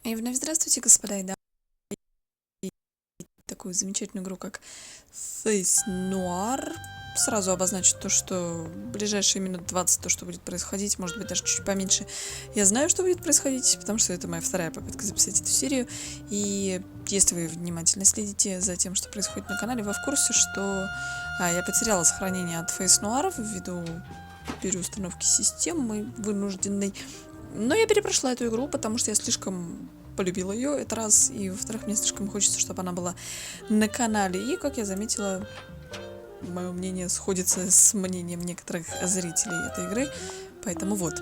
И вновь здравствуйте, господа и дамы. Такую замечательную игру, как Noir. Сразу обозначу то, что в ближайшие минут 20 то, что будет происходить, может быть, даже чуть поменьше. Я знаю, что будет происходить, потому что это моя вторая попытка записать эту серию. И если вы внимательно следите за тем, что происходит на канале, вы в курсе, что я потеряла сохранение от Face Noir ввиду переустановки системы вынужденной. Но я перепрошла эту игру, потому что я слишком полюбила ее, это раз, и во-вторых, мне слишком хочется, чтобы она была на канале. И, как я заметила, мое мнение сходится с мнением некоторых зрителей этой игры, поэтому вот.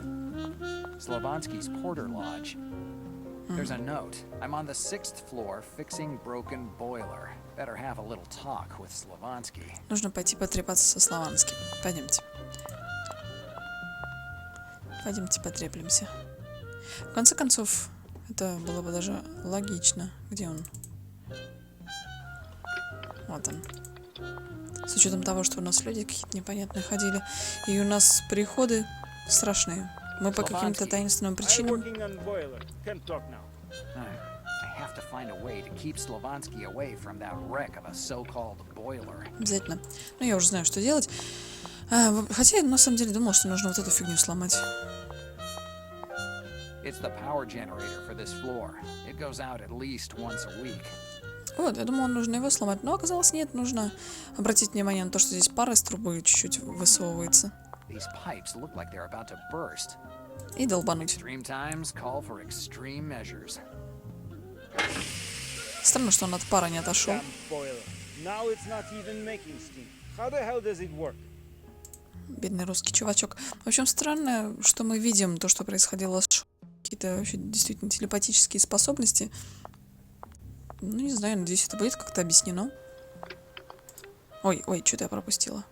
Slovansky's Porter Lodge. There's a note. I'm on the 6th floor fixing broken boiler. Better have a little talk with Slovansky. Нужно пойти потрепаться со Слованским. Пойдемте. Пойдемте потреплемся. В конце концов, это было бы даже логично. Где он? Вот он. С учетом того, что у нас люди какие-то непонятные ходили, и у нас приходы страшные. Мы по каким-то таинственным причинам... Обязательно. Ну, я уже знаю, что делать. Хотя я на самом деле думал, что нужно вот эту фигню сломать. Вот, я думала, нужно его сломать, но оказалось нет, нужно обратить внимание на то, что здесь пара из трубы чуть-чуть высовывается. И долбануть. Странно, что он от пара не отошел. Бедный русский чувачок. В общем, странно, что мы видим то, что происходило с какие-то вообще действительно телепатические способности. Ну, не знаю, надеюсь, это будет как-то объяснено. Ой, что-то я пропустила.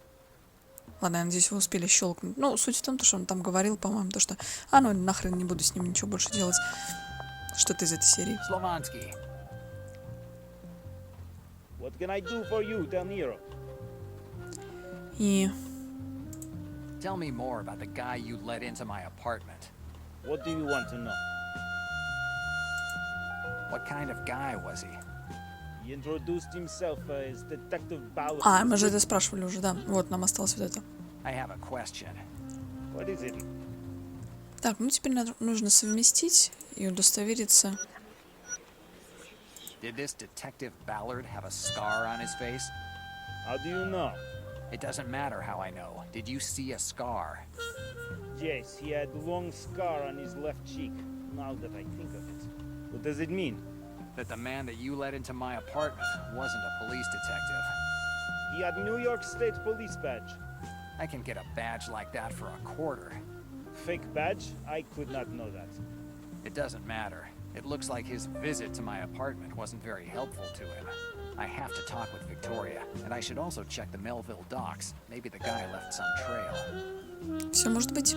Ладно, я надеюсь, вы успели щелкнуть. Ну, суть в том, что он там говорил, по-моему, то, что... ну, нахрен не буду с ним ничего больше делать. Что-то из этой серии. Slovansky. What can I do for you, Del Nero? И... Tell me more about the guy you let into my apartment. What do you want to know? What kind of guy was he? He introduced himself as Detective Ballard. мы же это спрашивали уже, да. Вот, нам осталось вот это. I have a question. What is it? Так, ну теперь нужно совместить и удостовериться. Did this Detective Ballard have a scar on his face? How do you know? It doesn't matter how I know. Did you see a scar? Yes, he had a long scar on his left cheek. Now that I think of it. What does it mean? That the man that you let into my apartment wasn't a police detective. He had New York State Police badge. I can get a badge like that for a quarter. Fake badge? I could not know that. It doesn't matter. It looks like his visit to my apartment wasn't very helpful to him. I have to talk with Victoria, and I should also check the Melville docks. Maybe the guy left some trail. Все может быть.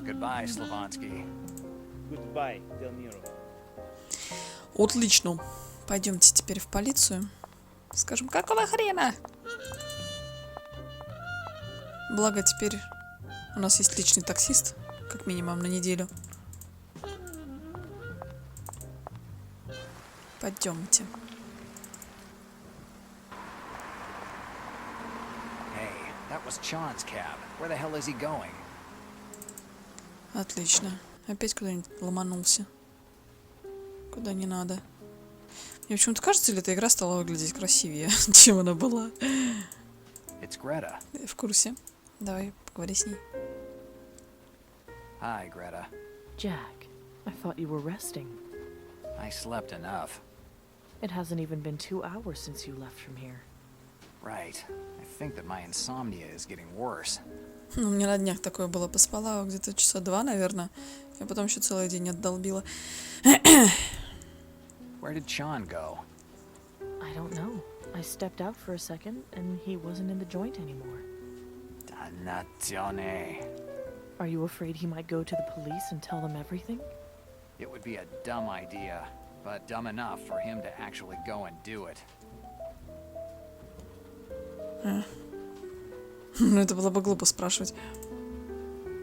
Goodbye, Slovansky. Goodbye, Del Nero. Отлично. Пойдемте теперь в полицию. Скажем, какого хрена? Благо теперь у нас есть личный таксист, как минимум на неделю. Пойдемте. Hey, that was Chan's cab. Where the hell is he going? Отлично. Опять куда-нибудь ломанулся. Куда не надо. Мне почему-то кажется, ли эта игра стала выглядеть красивее, чем она была. It's Greta. В курсе. Давай, поговори с ней. Hi, Greta. Jack, I thought you were resting. I slept enough. It hasn't even been 2 hours since you left from here. Right. I think that my insomnia is getting worse. Ну, мне на днях такое было. Поспала где-то часа 2, наверное. Я потом еще целый день отдолбила. Where did Chan go? I don't know. I stepped out for a second, and he wasn't in the joint anymore. Dannazione. Are you afraid he might go to the police and tell them everything? It would be a dumb idea, but dumb enough for him to actually go and do it. Ну, это было бы глупо спрашивать.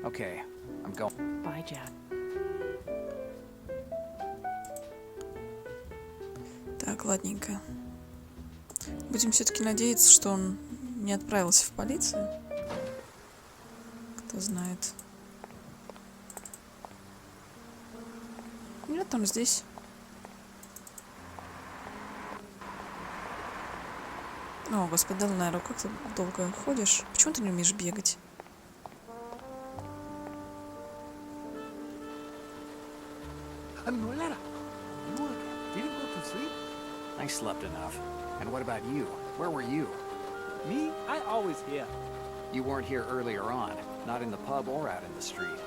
Okay, I'm going. Bye, Jack. Так, ладненько. Будем все-таки надеяться, что он не отправился в полицию. Кто знает. Нет, он здесь. О, господи, Дель Неро, как ты долго ходишь? Почему ты не умеешь бегать? Nolera, you didn't go to sleep? I slept enough. And what about you? Where were you? Me? I always here. You weren't here earlier on, not in the pub or out in the street.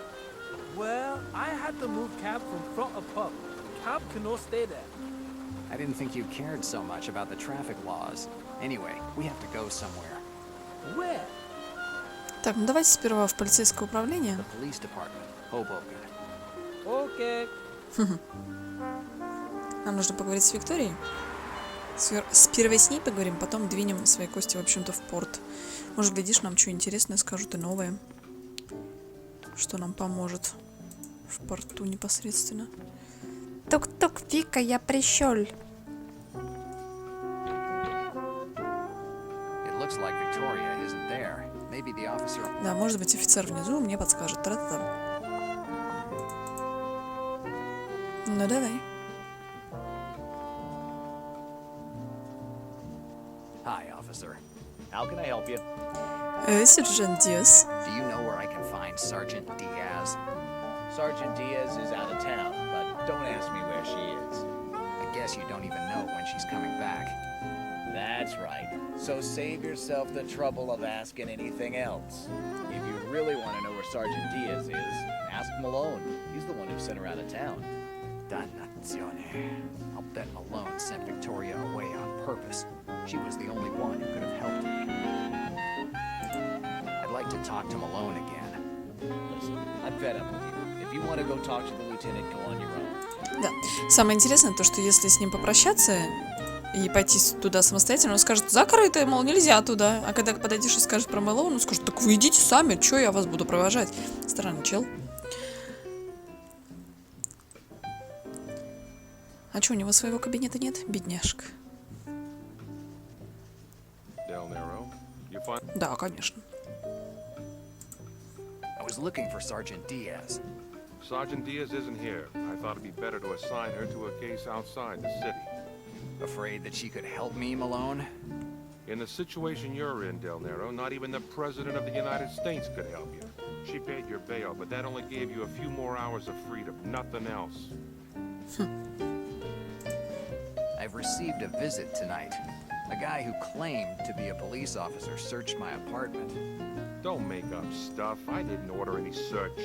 Well, I had to move cab from front of pub. Cab cannot stay there. I didn't think you cared so much about the traffic laws. Anyway, we have to go somewhere. Where? Так, ну давайте сперва в полицейское управление. The police department, Hoboken. Okay. Нам нужно поговорить с Викторией. Сперва с ней поговорим, потом двинем свои кости, в общем-то, в порт. Может, глядишь, нам что интересное скажут и новое. Что нам поможет в порту непосредственно. Тук-тук, Вика, я пришел. It looks like Victoria isn't there. Maybe the officer... Да, может быть, офицер внизу мне подскажет. Тра-та-та. Ну, давай. Hi, officer. How can I help you? Сержант Диас. Do you know where I can find Sergeant Diaz? Sergeant Diaz is out of town, but don't ask me where she is. I guess you don't even know when she's coming back. That's right. So save yourself the trouble of asking anything else. If you really want to know where Sergeant Diaz is, ask Malone. He's the one who sent her out of town. Dannazione. I'll bet Malone sent Victoria away on purpose. She was the only one who could have helped me. I'd like to talk to Malone again. Listen, I'm fed up with you. If you want to go talk to the lieutenant, go on your own. Да. Самое интересное то, что если с ним попрощаться и пойти туда самостоятельно, он скажет, закрыто, мол, нельзя туда. А когда подойдешь и скажешь про Мэлоу, он скажет, так вы идите сами, что я вас буду провожать? Странный чел. А что, у него своего кабинета нет? Бедняжка. Del Nero, you find... Да, конечно. I was looking for Sergeant Diaz. Sergeant Diaz isn't here. I thought it'd be better to assign her to a case outside the city. Afraid that she could help me, Malone? In the situation you're in, Del Nero, not even the President of the United States could help you. She paid your bail, but that only gave you a few more hours of freedom, nothing else. I've received a visit tonight. A guy who claimed to be a police officer searched my apartment. Don't make up stuff. I didn't order any search.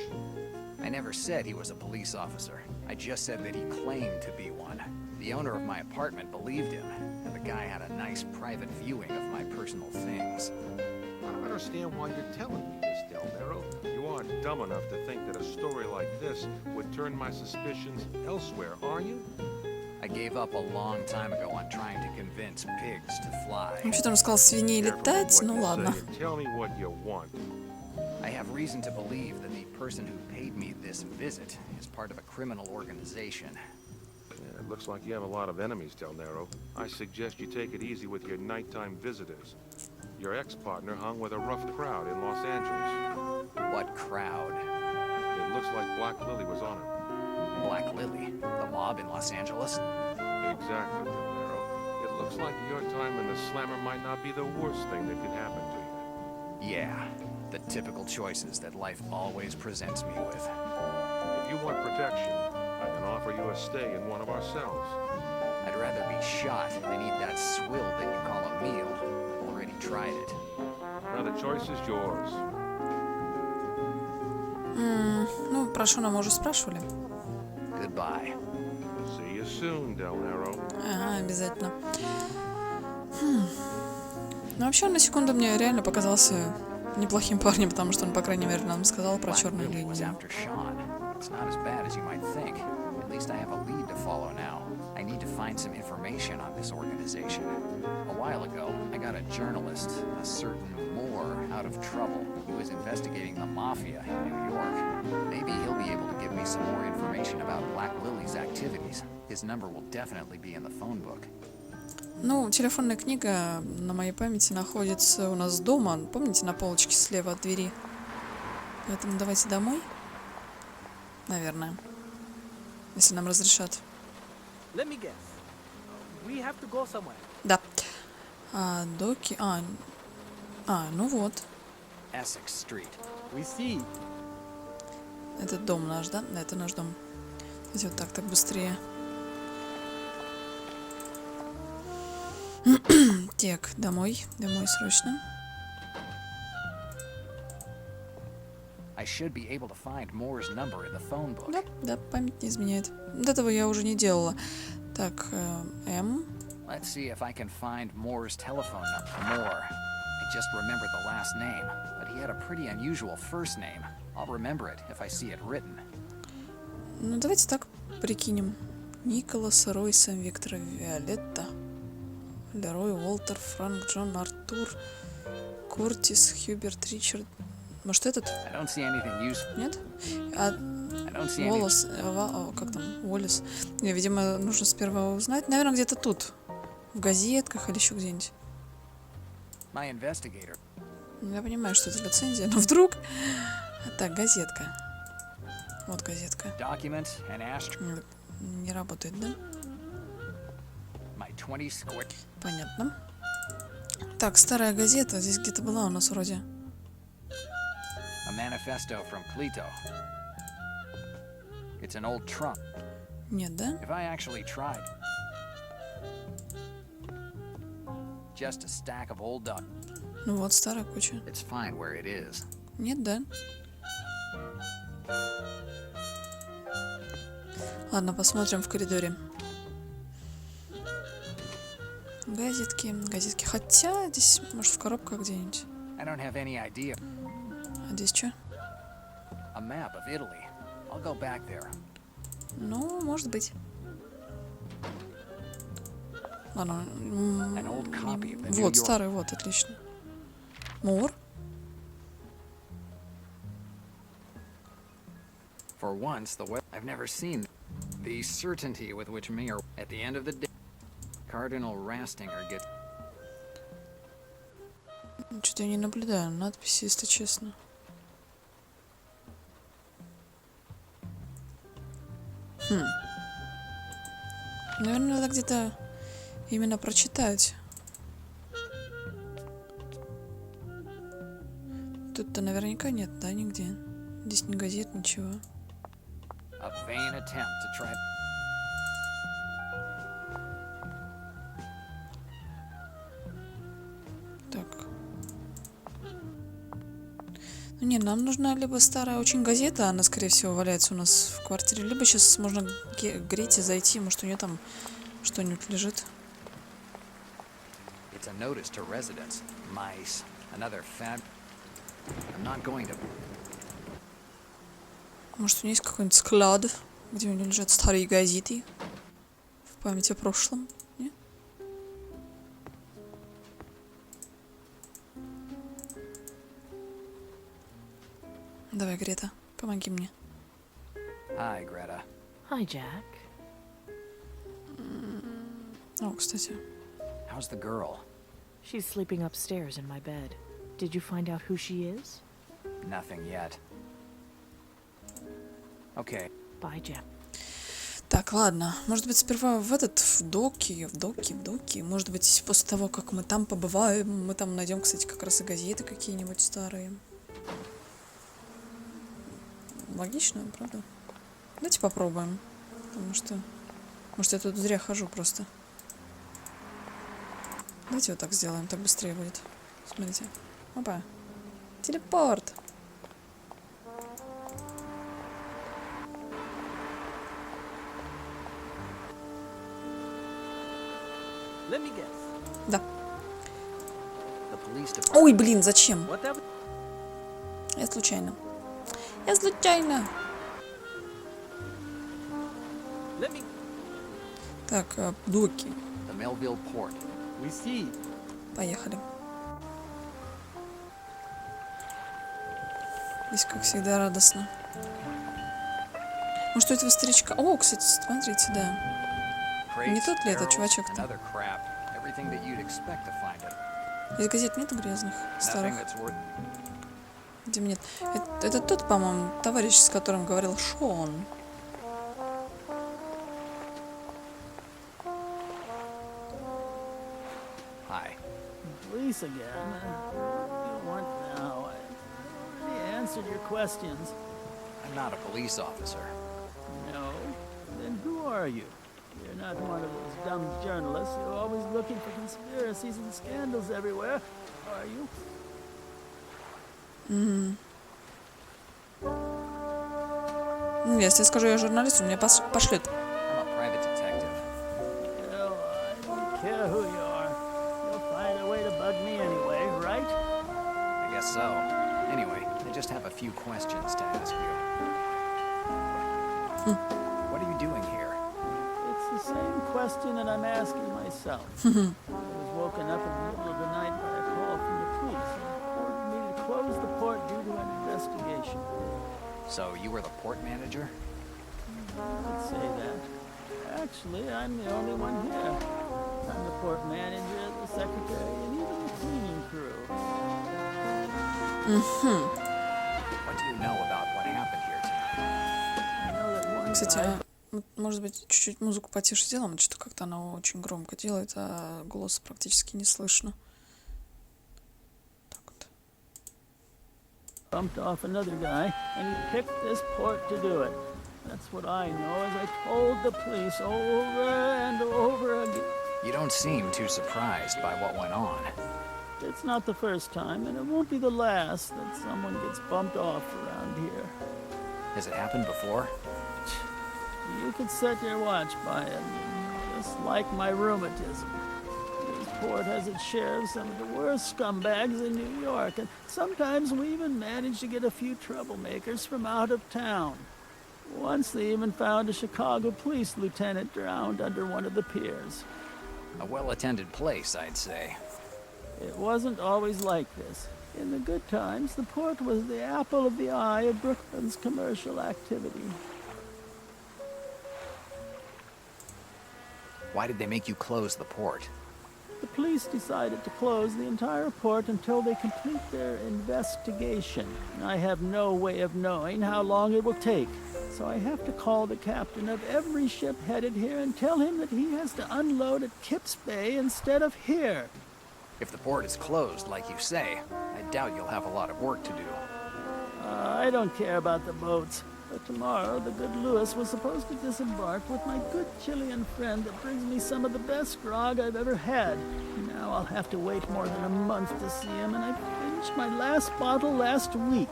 I never said he was a police officer. I just said that he claimed to be one. The owner of my apartment believed him, and the guy had a nice private viewing of my personal things. I don't understand why you're telling me this, Del Nero. You aren't dumb enough to think that a story like this would turn my suspicions elsewhere, are you? I gave up a long time ago on trying to convince pigs to fly. Вообще-то он сказал свиней Careful летать, what ну you ладно. say and tell me what you want. I have reason to believe that the person who paid me this visit is part of a criminal organization. Yeah, it looks like you have a lot of enemies, Del Nero. I suggest you take it easy with your nighttime visitors. Your ex-partner hung with a rough crowd in Los Angeles. What crowd? It looks like Black Lily was on him. Black Lily? The mob in Los Angeles? Exactly, Del Nero. It looks like your time in the slammer might not be the worst thing that could happen to you. Yeah, the typical choices that life always presents me with. If you want protection, I can offer you a stay in one of our cells. I'd rather be shot than eat that swill that you call a meal. I've already tried it. Now the choice is yours. Ну, про Шона мы уже спрашивали. Goodbye. See you soon, Del Nero. Ага, обязательно. Ну, вообще, он на секунду мне реально показался неплохим парнем, потому что он, по крайней мере, нам сказал про Black черную Lily was линию. after Sean. It's not as bad as you might think. At least I have a lead to follow now. I need to find some information on this organization. A while ago, I got a journalist, a certain Moore, out of trouble. He was investigating the mafia in New York. Maybe he'll be able to give me some more information about Black Lily's activities. His number will definitely be in the phone book. Ну, телефонная книга на моей памяти находится у нас дома. Помните, на полочке слева от двери? Поэтому давайте домой. Наверное. Если нам разрешат. Let me guess. We have to go somewhere. Да. Доки... ну вот. Essex Street. We see. Это дом наш, да? Да, это наш дом. Давайте вот так быстрее. Так, домой. Домой срочно. I should be able to find Moore's number in the phone book. Да, да, память не изменяет. До этого я уже не делала. Так, М. Let's see if I can find Moore's telephone number. Moore. I just remember the last name, but he had a pretty unusual first name. I'll remember it if I see it written. Ну, давайте так прикинем. Николас, Ройса, Виктора, Виолетта, Лерой, Уолтер, Франк, Джон, Артур, Куртис, Хьюберт, Ричард. Может, этот? I don't see anything useful. Нет? I don't see anything. Уоллес, как там? Уоллес. Не, видимо, нужно сперва узнать. Наверное, где-то тут. В газетках или еще где-нибудь. My investigator. Я понимаю, что это лицензия, но вдруг... Так, газетка. Вот газетка. Document and ashtray. Не работает, да? My 20 square. Понятно. Так, старая газета. Здесь где-то была у нас вроде. A manifesto from Cleto. It's an old trunk. Нет, да? If I actually tried. Just a stack of old duck. Ну вот, старая куча. It's fine where it is. Нет, да? Ладно, посмотрим в коридоре. Газетки, газетки. Хотя здесь, может, в коробках где-нибудь. I don't have any idea. А здесь что? A map of Italy. I'll go back there. Ну, может быть. Ладно. An old copy of the New Вот, York. старый, вот, отлично. Мур. For once, the way I've never seen the certainty with which Mayor, at the end of the day, Cardinal Rastinger gets. Что-то я не наблюдаю надписи, если честно. Наверное, надо где-то именно прочитать. Тут-то наверняка нет, да, нигде. Здесь ни газет, ничего. A vain attempt to try. Так. Ну не, нам нужна либо старая очень газета, она, скорее всего, валяется у нас в квартире, либо сейчас можно к Грете зайти, может, у нее там что-нибудь лежит. It's a notice to residents. Mice. Another fab. I'm not going to. Может, у нее есть какой-нибудь склад, где у нее лежат старые газеты в память о прошлом? Нет? Давай, Грета, помоги мне. Hi, Greta. Hi, Jack. О, кстати. How's the girl? She's sleeping upstairs in my bed. Did you find out who she is? Nothing yet. Okay. Bye, Jack. Так, ладно. Может быть, сперва в доки. Может быть, после того, как мы там побываем, мы там найдем, кстати, как раз и газеты какие-нибудь старые. Логично, правда? Давайте попробуем. Потому что... Может, я тут зря хожу просто. Давайте вот так сделаем, так быстрее будет. Смотрите. Опа. Телепорт. Let me guess. Да. The police department. Ой, блин, зачем? Whatever. Я случайно. Я случайно. Let me. Так, доки. The Melville Port. We see. Поехали. Здесь, как всегда, радостно. Может, у этого старичка... О, кстати, смотрите, да. Не тот ли это чувачок-то? another crap. Everything that you'd expect to find it. Из газет нету грязных, Nothing старых? that's worth. Где нет? Это тот, по-моему, товарищ, с которым говорил Шон. Hi. Police again? You want now? I already answered your questions. I'm not a police officer. No? Then who are you? You're not one of those dumb journalists who are always looking for conspiracies and scandals everywhere, are you? Если я скажу, я журналист, он меня пошлет. I'm a private detective. Well, I don't care who you are. You'll find a way to bug me anyway, right? I guess so. Anyway, I just have a few questions to ask you. What are you doing here? It's the same question that I'm asking myself. I was woken up in the middle of the night by a call from the police and ordered me to close the port due to an investigation. So you were the port manager? You could say that. Actually, I'm the only one here. I'm the port manager, the secretary, and even the cleaning crew. What do you know about what happened here tonight? I know that one Кстати, guy... может быть, чуть-чуть музыку потише сделаем, что-то как-то она очень громко делает, а голоса практически не слышно. Так вот. bumped off another guy, and he picked this port to do it. That's what I know, as I told the police over and over again. You don't seem too surprised by what went on. It's not the first time, and it won't be the last that someone gets bumped off around here. Has it happened before? You could set your watch by it, just like my rheumatism. This port has its share of some of the worst scumbags in New York, and sometimes we even manage to get a few troublemakers from out of town. Once they even found a Chicago police lieutenant drowned under one of the piers. A well-attended place, I'd say. It wasn't always like this. In the good times, the port was the apple of the eye of Brooklyn's commercial activity. Why did they make you close the port? The police decided to close the entire port until they complete their investigation. I have no way of knowing how long it will take, so I have to call the captain of every ship headed here and tell him that he has to unload at Kips Bay instead of here. If the port is closed, like you say, I doubt you'll have a lot of work to do. I don't care about the boats. But tomorrow, the good Lewis was supposed to disembark with my good Chilean friend that brings me some of the best grog I've ever had. Now I'll have to wait more than a month to see him, and I finished my last bottle last week.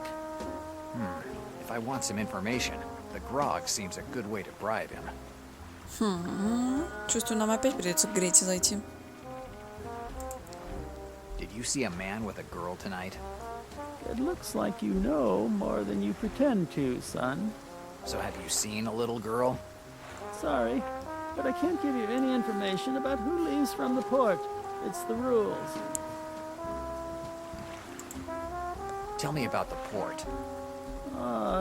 If I want some information, the grog seems a good way to bribe him. Чувствую, нам опять придется к Грете зайти. Did you see a man with a girl tonight? It looks like you know more than you pretend to, son. So have you seen a little girl? Sorry, but I can't give you any information about who leaves from the port. It's the rules. Tell me about the port.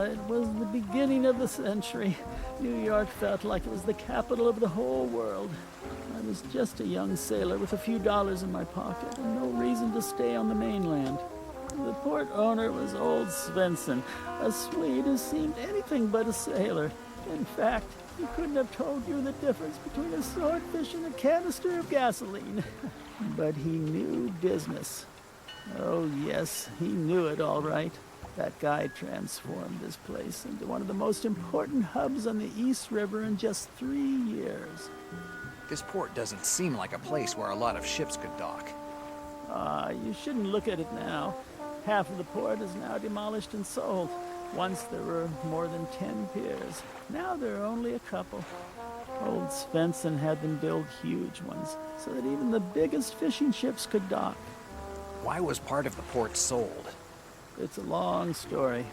It was the beginning of the century. New York felt like it was the capital of the whole world. I was just a young sailor with a few dollars in my pocket and no reason to stay on the mainland. The port owner was old Svensson, a Swede who seemed anything but a sailor. In fact, he couldn't have told you the difference between a swordfish and a canister of gasoline. But he knew business. Oh yes, he knew it all right. That guy transformed this place into one of the most important hubs on the East River in just 3 years. This port doesn't seem like a place where a lot of ships could dock. You shouldn't look at it now. Half of the port is now demolished and sold. Once there were more than 10 piers. Now there are only a couple. Old Svensson had them build huge ones, so that even the biggest fishing ships could dock. Why was part of the port sold? It's a long story.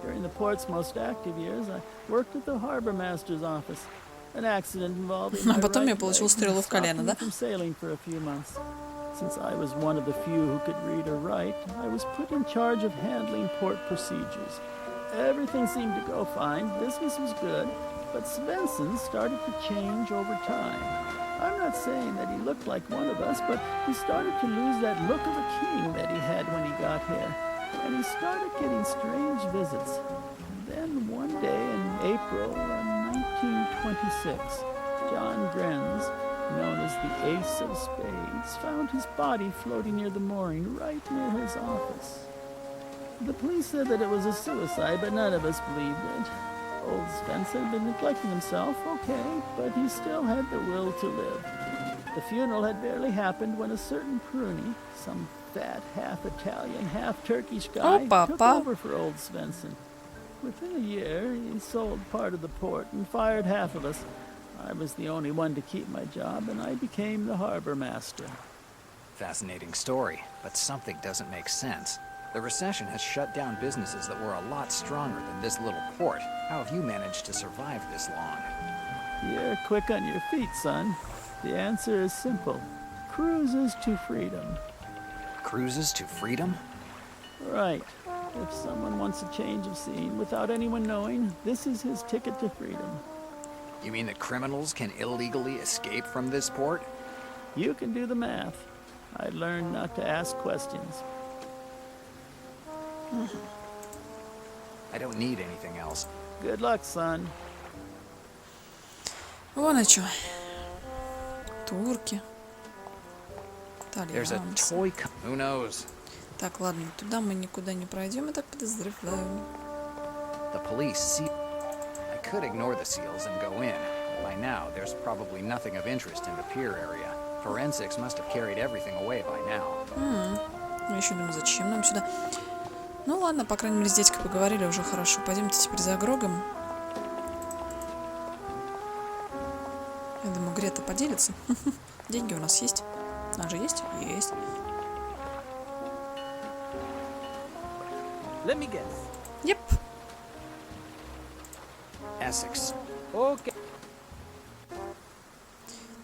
During the port's most active years, I worked at the harbor master's office. An accident involving my Потом я right получил leg стрелу в stopped колено, me да? from sailing for a few months. Since I was one of the few who could read or write, I was put in charge of handling port procedures. Everything seemed to go fine. Business was good. But Svensson started to change over time. I'm not saying that he looked like one of us, but he started to lose that look of a king that he had when he got here. And he started getting strange visits. Then one day in April of 1926, John Grenz, known as the Ace of Spades, found his body floating near the mooring right near his office. The police said that it was a suicide, but none of us believed it. Old Spencer had been neglecting himself, okay, but he still had the will to live. The funeral had barely happened when a certain Pruny, some fat, half-Italian, half-Turkish guy, took over for old Svensson. Within a year, he sold part of the port and fired half of us. I was the only one to keep my job, and I became the harbor master. Fascinating story, but something doesn't make sense. The recession has shut down businesses that were a lot stronger than this little port. How have you managed to survive this long? You're quick on your feet, son. The answer is simple. Cruises to freedom. Cruises to freedom? Right. If someone wants a change of scene without anyone knowing, this is his ticket to freedom. You mean that criminals can illegally escape from this port? You can do the math. I learned not to ask questions. I don't need anything else. Good luck, son. Вон о чё. Турки. There's a Итальянцы. toy. Who knows? Так, ладно, туда мы никуда не пройдем, я так подозреваю. The police see. I could ignore the seals and go in. By now, there's probably nothing of interest in the pier area. Forensics must have carried everything away by now. Я еще думаю, зачем нам сюда? Ну ладно, по крайней мере, с дядькой поговорили уже хорошо. Пойдемте теперь за Грогом. Я думаю, Грета поделится. Деньги у нас есть. Она же есть? Есть. Let me guess. Yep. Essex. Okay.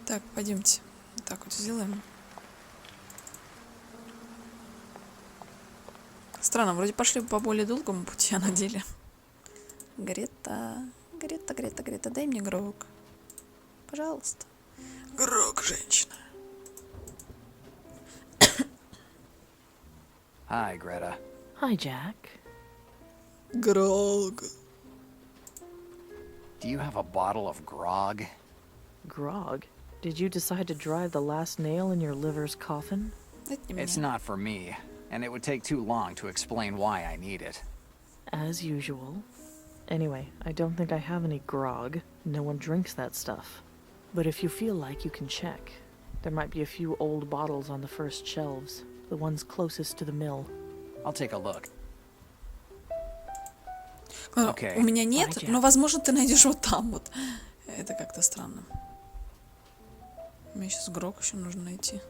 Так, пойдемте. Вот так вот сделаем. Странно, вроде пошли по более долгому пути, а на деле. Грета, Грета, Грета, Грета, дай мне Грог. Пожалуйста. Грог, женщина. Hi, Greta. Hi, Jack. Грог. Do you have a bottle of grog? Grog? Did you decide to drive the last nail in your liver's coffin? Это не It's мне. not for me, and it would take too long to explain why I need it. As usual. Anyway, I don't think I have any grog. No one drinks that stuff. But if you feel like, you can check. There might be a few old bottles on the first shelves, the ones closest to the mill. I'll take a look. У меня нет, Пойдя. но, возможно, ты найдешь вот там вот. Это как-то странно. Мне сейчас Грог еще нужно найти.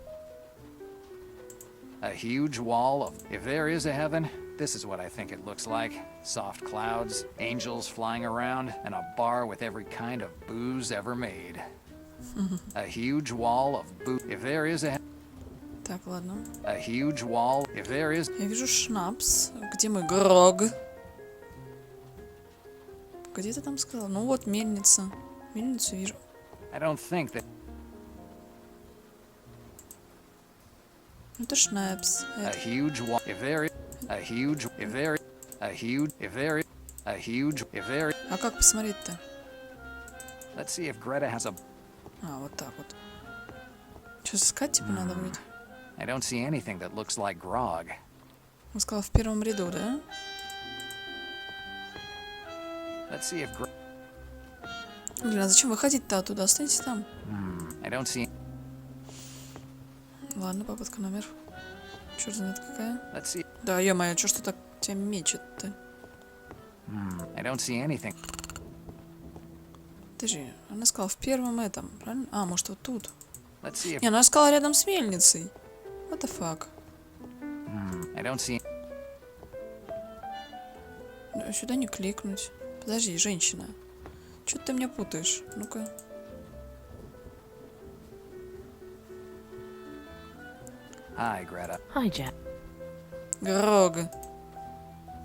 A huge wall of... If there is a heaven, this is what I think it looks like. Soft clouds, angels flying around, and a bar with every kind of booze ever made. A huge wall of booze... If there is a... Так, ладно. A huge wall... If there is... Я вижу шнапс. Где мой Грог? Где ты там сказал? Ну вот, мельница. Мельницу вижу. I don't think that... Это шнапс. A huge wall... If there is... A huge... If there... A huge... If there... A huge... If there... А как посмотреть-то? Let's see if Greta has a... А, вот так вот. Сейчас искать типа надо будет? I don't see anything that looks like grog. Он сказал в первом ряду, да? Let's see if... Блин, а зачем выходить-то оттуда? Останьтесь там. I don't see... Ладно, попытка номер. Черт знает какая. Let's see... Да, ё-моё, чё что так тебя мечет-то? I don't see anything. Подожди, она сказала в первом этом, правильно? А, может вот тут? Let's see if... Не, она сказала рядом с мельницей. What the fuck? I don't see... Да, сюда не кликнуть. Подожди, женщина. Чё ты меня путаешь? Ну-ка. Hi, Greta. Hi, Jack. Грог.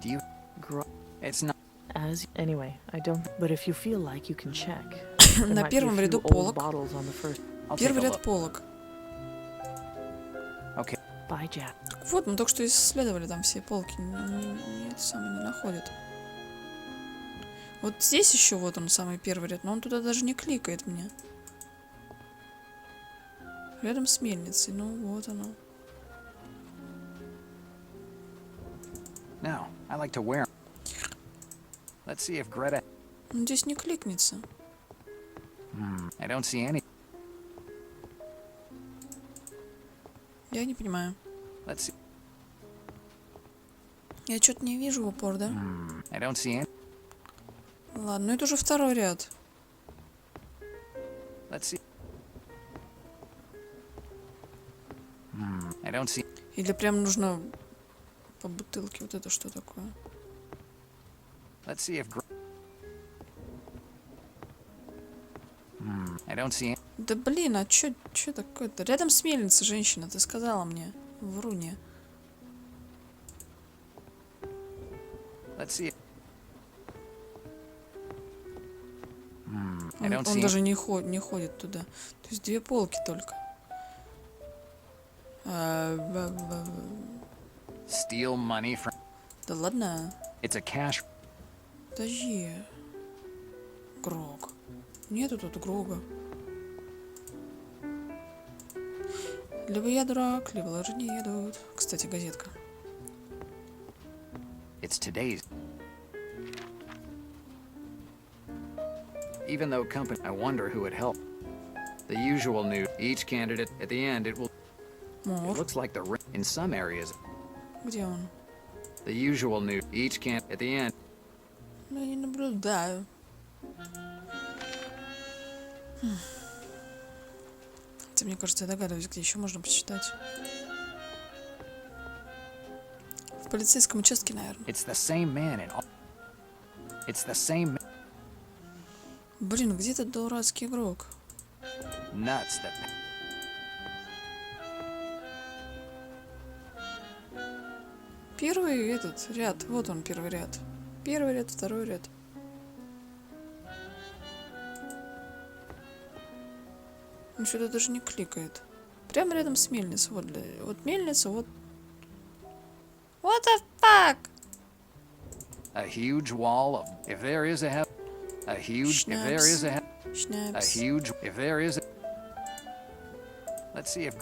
Do you... Grog. It's not... as anyway, I don't. But if you feel like you can check, На первом ряду полок. I'll take Первый a ряд look. полок. Okay. Bye, Jack. Так вот, мы только что исследовали там все полки. Это самое не находит. Вот здесь еще вот он, самый первый ряд, но он туда даже не кликает мне. Рядом с мельницей, ну вот оно. Now, I like to wear 'em. Let's see if Greta... Он здесь не кликнется. I don't see any... Я не понимаю. Let's see... Я что-то не вижу в упор, да? I don't see any... Ладно, ну это уже второй ряд. Let's see... I don't see... Или прям нужно по бутылке. Вот это что такое? Let's see if... I don't see... Да блин, а чё такое-то? Рядом с мельницей женщина, ты сказала мне. Вруне. Let's see... I don't Он see... даже не ходит туда. То есть две полки только. Steal money from... Да ладно. It's a cash... Подожди. Грог. Нету тут Грога. Либо я дурак, либо лажи не едут. Кстати, газетка. It's today's... Even though company... I wonder who would help. The usual news. Each candidate, at the end, it will... It Мор. looks like the... In some areas, Где он? the usual news. Each can... At the end... Ну, я не наблюдаю. Хотя, мне кажется, я догадываюсь, где еще можно почитать. В полицейском участке, наверное. It's the same man in all... It's the same... Блин, где этот дурацкий игрок? Nuts that... Первый этот ряд. Вот он, первый ряд. Первый ряд, второй ряд. Он сюда даже не кликает. Прямо рядом с мельницей. Вот, вот мельница, вот. What the fuck? A huge wall of... If there is a... A huge... If there is a... A Шнапс. huge... If there is a... Let's see if...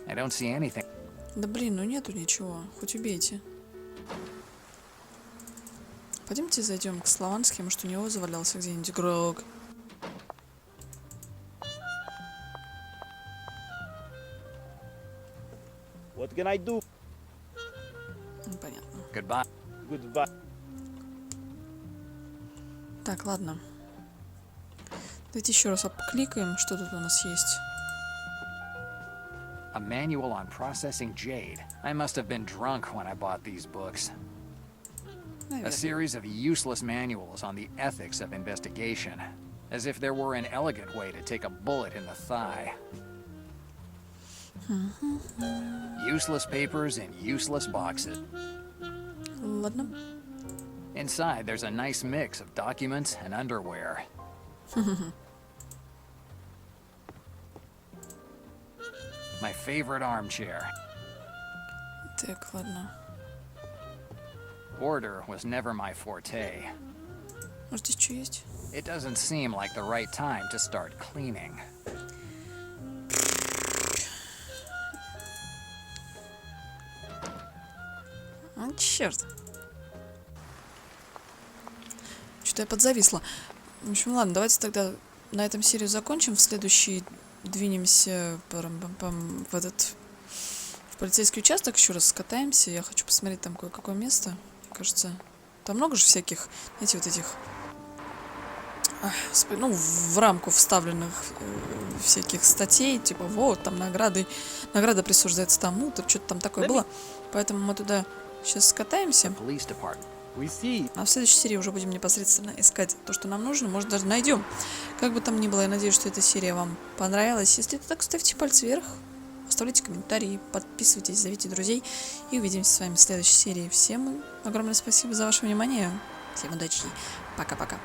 I don't see anything. Да блин, ну нету ничего. Хоть убейте. Пойдемте зайдем к Славански, может у него завалялся где-нибудь игрок. What can I do? Ну, понятно. Goodbye. Goodbye. Так, ладно. Давайте еще раз обкликаем, что тут у нас есть. A manual on processing jade. I must have been drunk when I bought these books. A Наверное. series of useless manuals on the ethics of investigation. As if there were an elegant way to take a bullet in the thigh. Useless papers in useless boxes. Ладно. Inside, there's a nice mix of documents and underwear. My favorite armchair. Так, ладно. Order was never my forte. Может, здесь что есть? It doesn't seem like the right time to start cleaning. А, черт. Что-то я подзависла. В общем, ладно, давайте тогда на этом серию закончим. В следующий двинемся в этот... В полицейский участок еще раз скатаемся. Я хочу посмотреть там кое-какое место. Мне кажется, там много же всяких, знаете, вот этих... ну, в рамку вставленных всяких статей. Типа, вот, там награда присуждается тому-то. Что-то там такое было. Поэтому мы туда сейчас скатаемся. Police department. We see. А в следующей серии уже будем непосредственно искать то, что нам нужно. Может, даже найдем. Как бы там ни было, я надеюсь, что эта серия вам понравилась. Если это так, ставьте пальцы вверх. оставляйте комментарии, подписывайтесь, зовите друзей. И увидимся с вами в следующей серии. Всем огромное спасибо за ваше внимание. Всем удачи. Пока-пока.